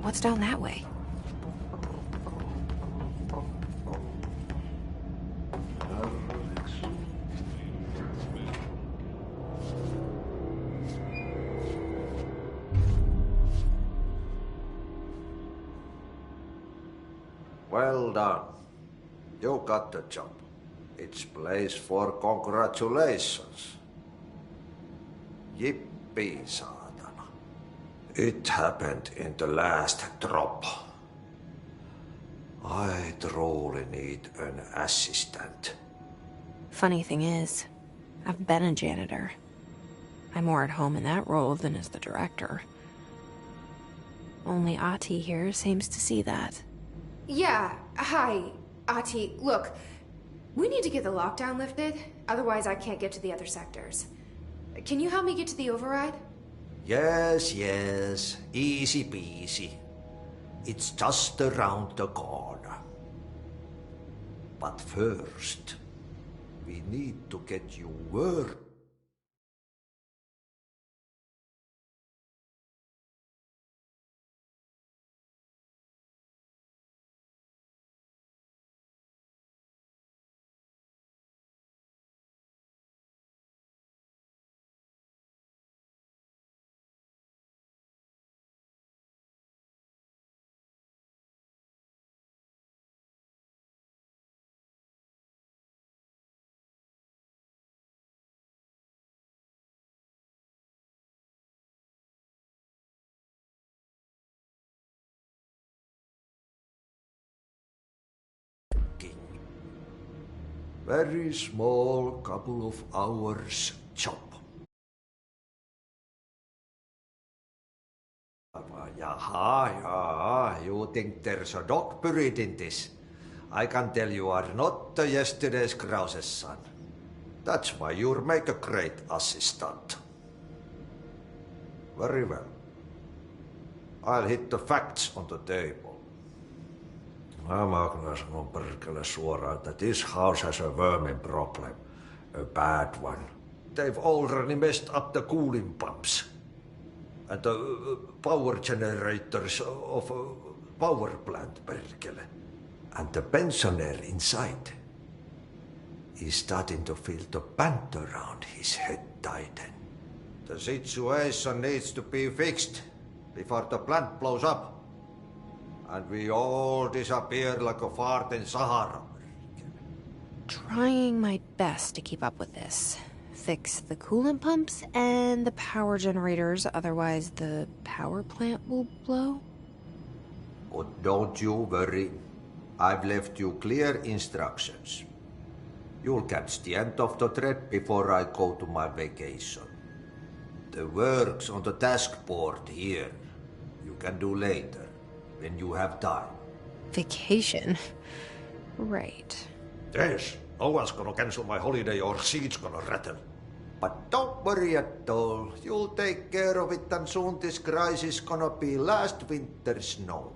What's down that way? Well done. You got the job. It's place for congratulations. Yippee, saatana. It happened in the last drop. I truly need an assistant. Funny thing is, I've been a janitor. I'm more at home in that role than as the director. Only Ati here seems to see that. Yeah, hi, Ati. Look, we need to get the lockdown lifted, otherwise I can't get to the other sectors. Can you help me get to the override? Yes, easy peasy. It's just around the corner. But first, we need to get you word. Very small, couple of hours job. Yaha, you think there's a dog buried in this? I can tell you are not yesterday's Krause's son. That's why you'll make a great assistant. Very well. I'll hit the facts on the table. Mä kyllä sanon perkele suoraan, that this house has a vermin problem. A bad one. They've already messed up the cooling pumps. And the power generators of a power plant, perkele. And the pensioner inside is starting to feel the band around his head tighten. The situation needs to be fixed before the plant blows up. And we all disappear like a fart in Sahara. Trying my best to keep up with this. Fix the coolant pumps and the power generators, otherwise the power plant will blow. But don't you worry. I've left you clear instructions. You'll catch the end of the thread before I go to my vacation. The work's on the task board here. You can do later. When you have time. Vacation? Right. Yes, no one's gonna cancel my holiday or seat's gonna rattle. But don't worry at all. You'll take care of it and soon this crisis gonna be last winter's snow.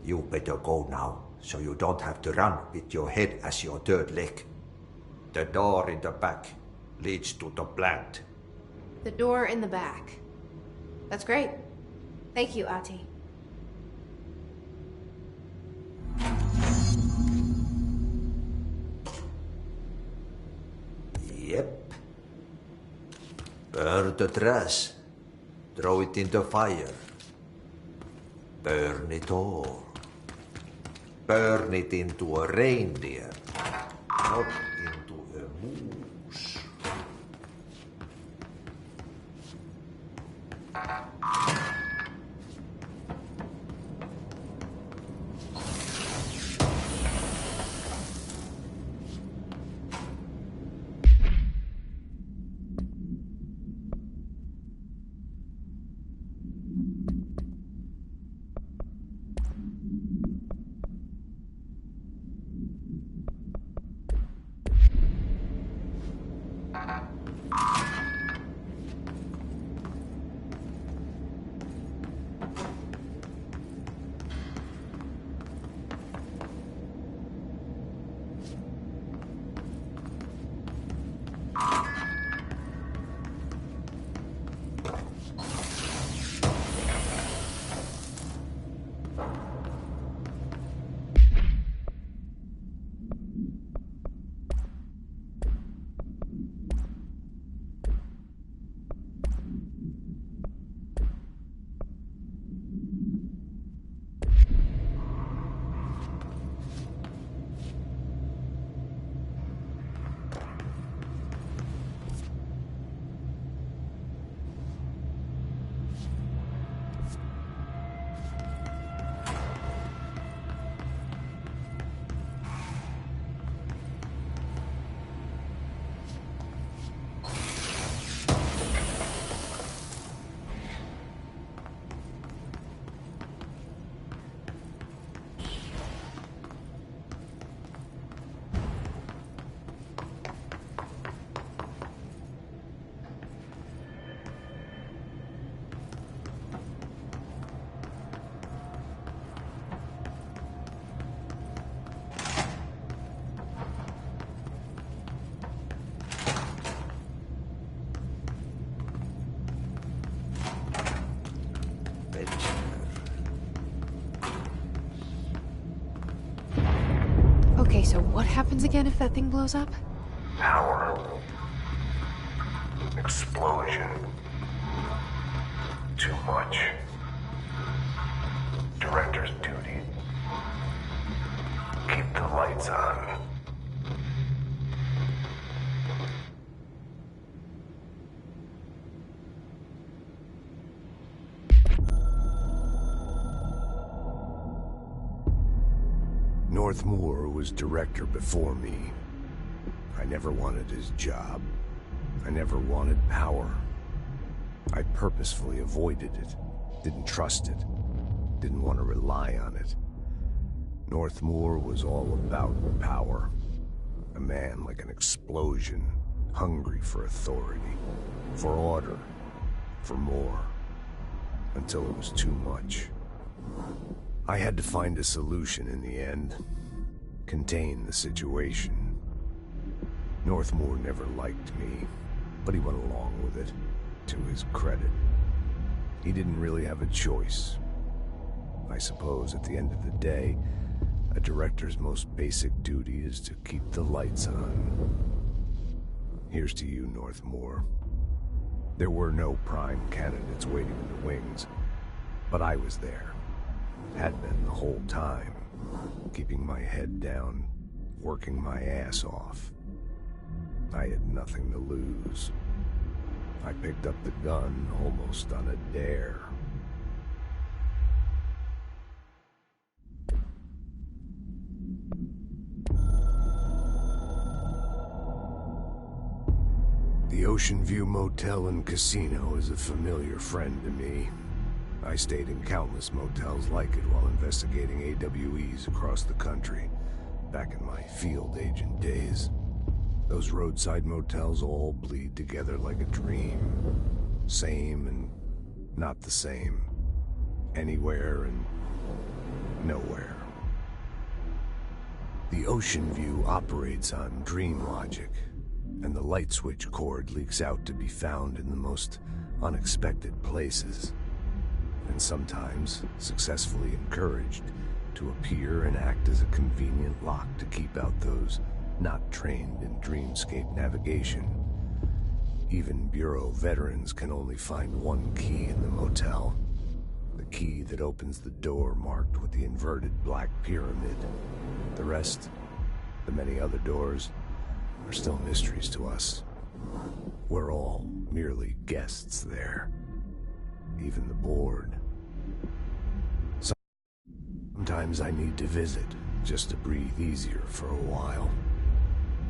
You better go now, so you don't have to run with your head as your third leg. The door in the back leads to the plant. The door in the back. That's great. Thank you, Ati. Yep, Burn the trash. Throw it in the fire. Burn it all. Burn it into a reindeer, not into a moose. Okay, so what happens again if that thing blows up? Power. Explosion. Too much. Director's duty. Keep the lights on. Northmoor was director before me. I never wanted his job. I never wanted power. I purposefully avoided it, didn't trust it, didn't want to rely on it. Northmoor was all about power. A man like an explosion, hungry for authority, for order, for more, until it was too much. I had to find a solution in the end. Contain the situation. Northmoor never liked me, but he went along with it, to his credit. He didn't really have a choice. I suppose at the end of the day, a director's most basic duty is to keep the lights on. Here's to you, Northmoor. There were no prime candidates waiting in the wings, but I was there. Had been the whole time, keeping my head down, working my ass off. I had nothing to lose. I picked up the gun almost on a dare. The Ocean View Motel and Casino is a familiar friend to me. I stayed in countless motels like it while investigating AWEs across the country, back in my field agent days. Those roadside motels all bleed together like a dream. Same and not the same. Anywhere and nowhere. The Ocean View operates on dream logic, and the light switch cord leaks out to be found in the most unexpected places, and sometimes successfully encouraged to appear and act as a convenient lock to keep out those not trained in dreamscape navigation. Even Bureau veterans can only find one key in the motel. The key that opens the door marked with the inverted black pyramid. The rest, the many other doors, are still mysteries to us. We're all merely guests there. Even the board. Sometimes I need to visit, just to breathe easier for a while.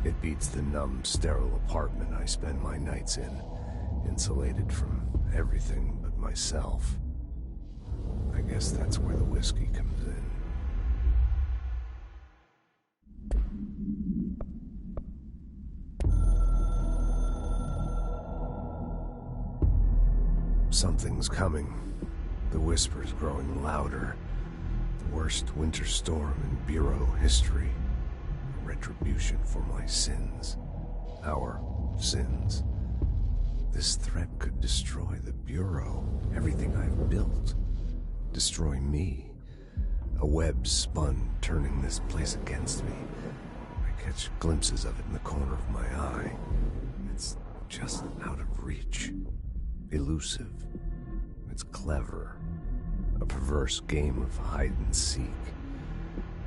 It beats the numb, sterile apartment I spend my nights in, insulated from everything but myself. I guess that's where the whiskey comes in. Something's coming. The whisper's growing louder. The worst winter storm in Bureau history. A retribution for my sins. Our sins. This threat could destroy the Bureau, everything I've built. Destroy me. A web spun, turning this place against me. I catch glimpses of it in the corner of my eye. It's just out of reach. Elusive. It's clever. A perverse game of hide and seek.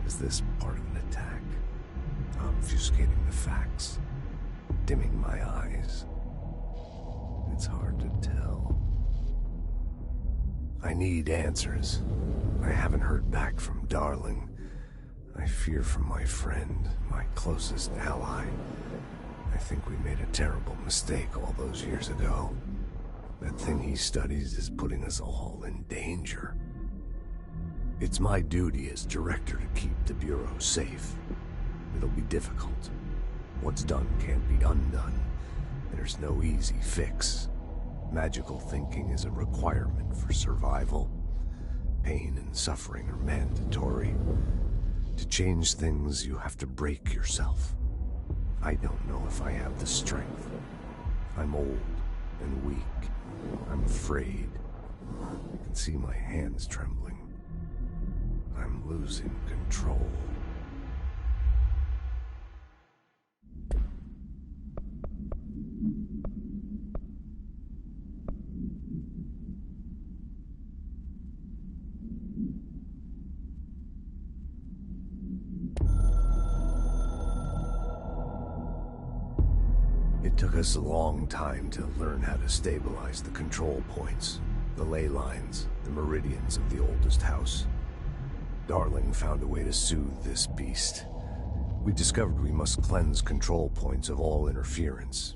Is this part of an attack? Obfuscating the facts. Dimming my eyes. It's hard to tell. I need answers. I haven't heard back from Darling. I fear for my friend, my closest ally. I think we made a terrible mistake all those years ago. That thing he studies is putting us all in danger. It's my duty as director to keep the Bureau safe. It'll be difficult. What's done can't be undone. There's no easy fix. Magical thinking is a requirement for survival. Pain and suffering are mandatory. To change things, you have to break yourself. I don't know if I have the strength. I'm old and weak. I'm afraid. I can see my hands trembling. I'm losing control. It took us a long time to learn how to stabilize the control points, the ley lines, the meridians of the oldest house. Darling found a way to soothe this beast. We discovered we must cleanse control points of all interference.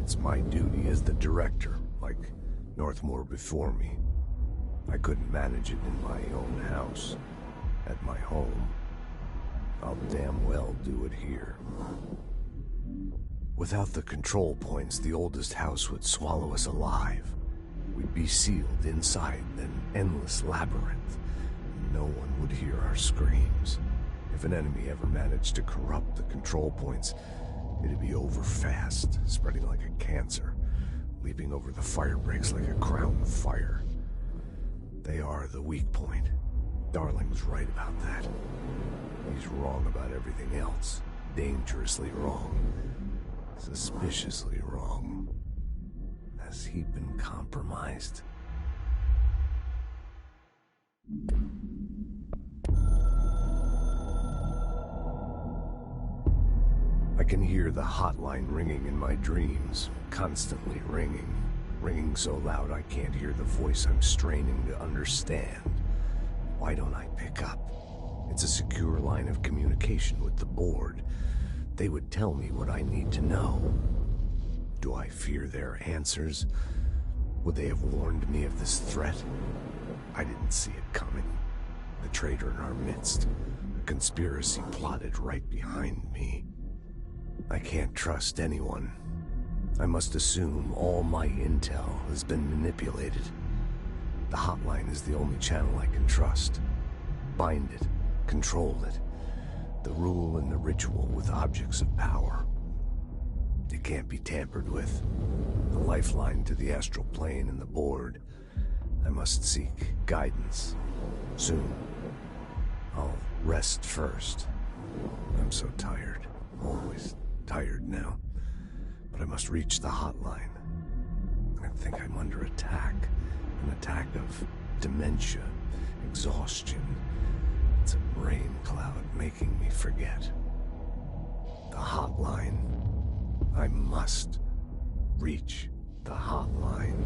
It's my duty as the director, like Northmore before me. I couldn't manage it in my own house, at my home. I'll damn well do it here. Without the control points, the oldest house would swallow us alive. We'd be sealed inside an endless labyrinth. No one would hear our screams. If an enemy ever managed to corrupt the control points, it'd be over fast, spreading like a cancer, leaping over the fire breaks like a crown of fire. They are the weak point. Darling's right about that. He's wrong about everything else. Dangerously wrong. Suspiciously wrong. Has he been compromised? I can hear the hotline ringing in my dreams, constantly ringing. Ringing so loud I can't hear the voice I'm straining to understand. Why don't I pick up? It's a secure line of communication with the board. They would tell me what I need to know. Do I fear their answers? Would they have warned me of this threat? I didn't see it coming. The traitor in our midst. A conspiracy plotted right behind me. I can't trust anyone. I must assume all my intel has been manipulated. The hotline is the only channel I can trust. Bind it, control it. The rule and the ritual with objects of power. It can't be tampered with. The lifeline to the astral plane and the board. I must seek guidance. Soon. I'll rest first. I'm so tired. Always tired now. But I must reach the hotline. think I'm under attack. An attack of dementia, exhaustion. It's a brain cloud making me forget. The hotline. I must reach the hotline.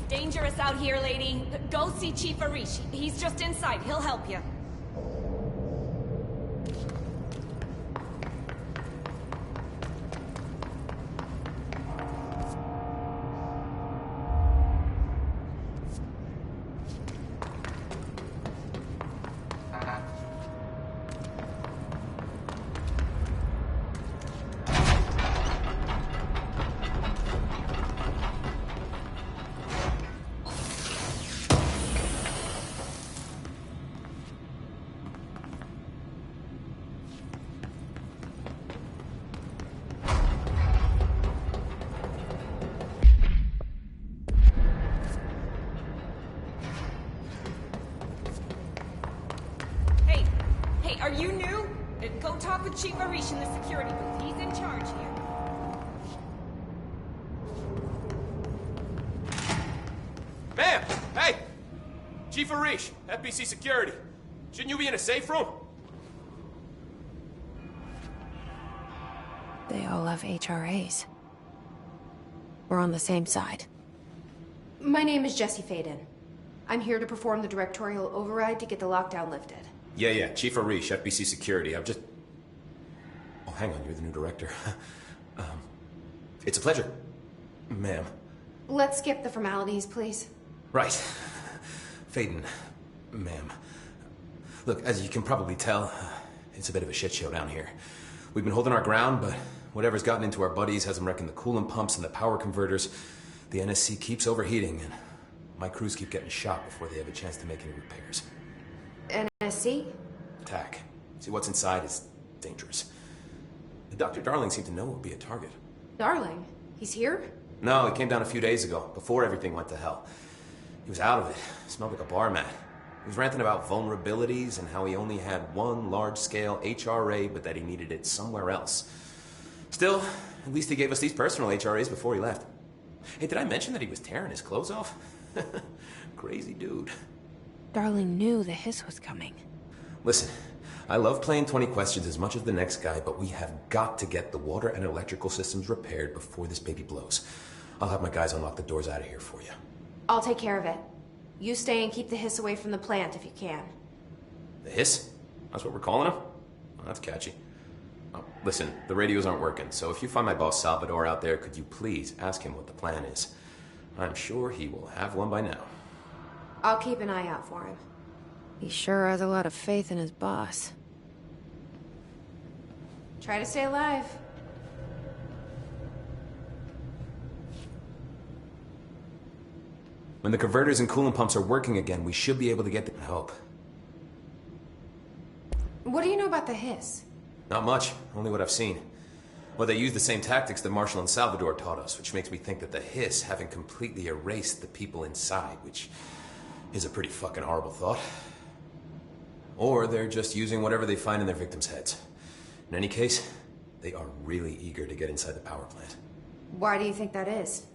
Dangerous out here, lady. Go see Chief Arish. He's just inside. He'll help you. Are you new? Go talk with Chief Arish in the security booth. He's in charge here. Ma'am! Hey! Chief Arish, FBC Security. Shouldn't you be in a safe room? They all have HRAs. We're on the same side. My name is Jesse Faden. I'm here to perform the directorial override to get the lockdown lifted. Yeah, Chief Arish, FBC Security. I'm just... Oh, hang on, you're the new director. It's a pleasure, ma'am. Let's skip the formalities, please. Right. Faden, ma'am. Look, as you can probably tell, it's a bit of a shit show down here. We've been holding our ground, but whatever's gotten into our buddies has them wrecking the coolant pumps and the power converters. The NSC keeps overheating, and my crews keep getting shot before they have a chance to make any repairs. NSC? Attack. See, what's inside is dangerous. Dr. Darling seemed to know it would be a target. Darling? He's here? No, he came down a few days ago, before everything went to hell. He was out of it. Smelled like a bar mat. He was ranting about vulnerabilities and how he only had one large-scale HRA, but that he needed it somewhere else. Still, at least he gave us these personal HRAs before he left. Hey, did I mention that he was tearing his clothes off? Crazy dude. Darling knew the hiss was coming. Listen, I love playing 20 questions as much as the next guy, but we have got to get the water and electrical systems repaired before this baby blows. I'll have my guys unlock the doors out of here for you. I'll take care of it. You stay and keep the hiss away from the plant if you can. The hiss? That's what we're calling him? Oh, that's catchy. Oh, listen, the radios aren't working, so if you find my boss Salvador out there, could you please ask him what the plan is? I'm sure he will have one by now. I'll keep an eye out for him. He sure has a lot of faith in his boss. Try to stay alive. When the converters and coolant pumps are working again, we should be able to get the help. What do you know about the hiss? Not much, only what I've seen. Well, they use the same tactics that Marshall and Salvador taught us, which makes me think that the hiss haven't completely erased the people inside, which is a pretty fucking horrible thought. Or they're just using whatever they find in their victims' heads. In any case, they are really eager to get inside the power plant. Why do you think that is?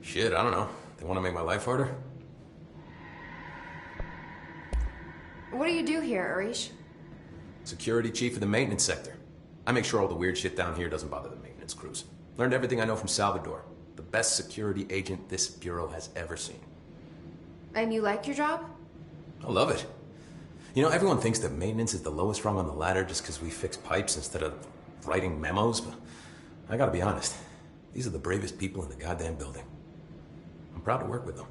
Shit, I don't know. They want to make my life harder? What do you do here, Arish? Security chief of the maintenance sector. I make sure all the weird shit down here doesn't bother the maintenance crews. Learned everything I know from Salvador. The best security agent this bureau has ever seen. And you like your job? I love it. You know, everyone thinks that maintenance is the lowest rung on the ladder just because we fix pipes instead of writing memos, but I gotta be honest. These are the bravest people in the goddamn building. I'm proud to work with them.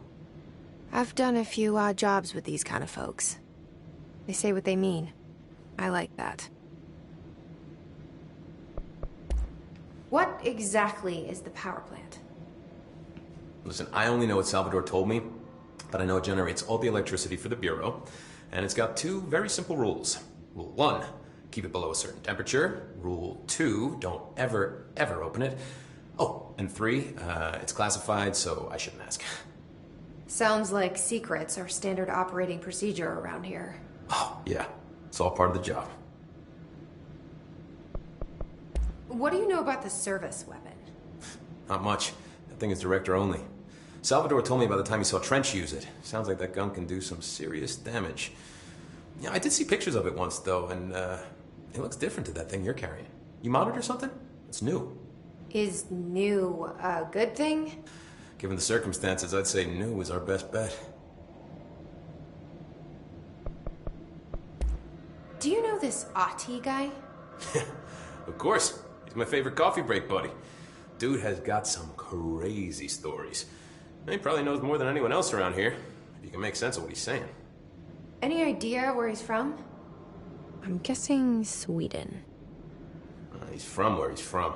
I've done a few odd jobs with these kind of folks. They say what they mean. I like that. What exactly is the power plant? Listen, I only know what Salvador told me, but I know it generates all the electricity for the Bureau, and it's got two very simple rules. Rule 1, keep it below a certain temperature. Rule 2, don't ever, ever open it. Oh, and 3, it's classified, so I shouldn't ask. Sounds like secrets are standard operating procedure around here. Oh, yeah. It's all part of the job. What do you know about the service weapon? Not much. That thing is director only. Salvador told me by the time he saw Trench use it. Sounds like that gun can do some serious damage. Yeah, I did see pictures of it once, though, and it looks different to that thing you're carrying. You modded or something? It's new. Is new a good thing? Given the circumstances, I'd say new is our best bet. Do you know this Ati guy? Of course. He's my favorite coffee break buddy. Dude has got some crazy stories. And he probably knows more than anyone else around here, if you can make sense of what he's saying. Any idea where he's from? I'm guessing Sweden. He's from where he's from.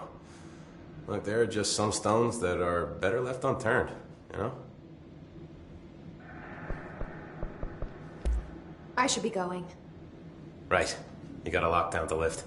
Look, there are just some stones that are better left unturned, you know? I should be going. Right. You got a lockdown to lift.